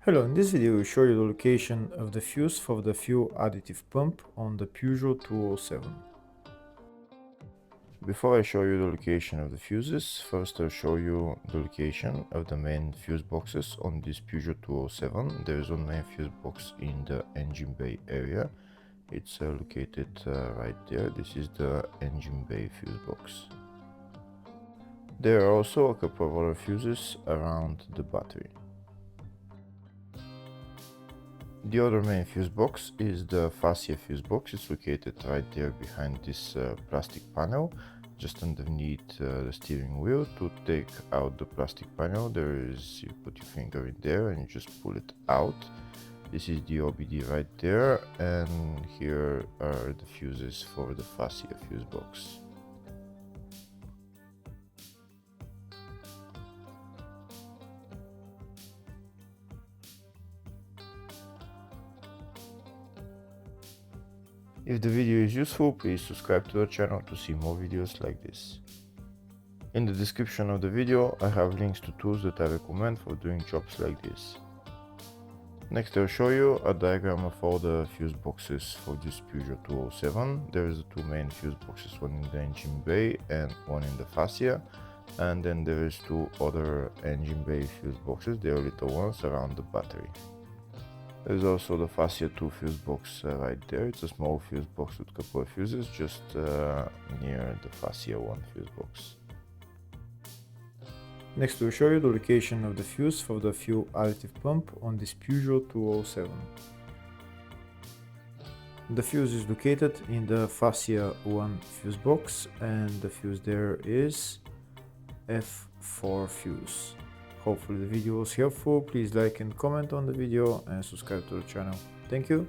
Hello, in this video we show you the location of the fuse for the fuel additive pump on the Peugeot 207. Before I show you the location of the fuses, first I'll show you the location of the main fuse boxes on this Peugeot 207. There is one main fuse box in the engine bay area. It's located right there. This is the engine bay fuse box. There are also a couple of other fuses around the battery. The other main fuse box is the fascia fuse box. It's located right there behind this plastic panel, just underneath the steering wheel. To take out the plastic panel, you put your finger in there and you just pull it out. This is the OBD right there, and here are the fuses for the fascia fuse box. If the video is useful, please subscribe to the channel to see more videos like this. In the description of the video, I have links to tools that I recommend for doing jobs like this. Next I'll show you a diagram of all the fuse boxes for this Peugeot 207. There is the two main fuse boxes, one in the engine bay and one in the fascia. And then there is two other engine bay fuse boxes, they are little ones around the battery. There's also the fascia 2 fuse box right there. It's a small fuse box with a couple of fuses just near the fascia 1 fuse box. Next we'll show you the location of the fuse for the fuel additive pump on this Peugeot 207. The fuse is located in the fascia 1 fuse box and the fuse there is F4 fuse. Hopefully the video was helpful. Please like and comment on the video and subscribe to the channel. Thank you.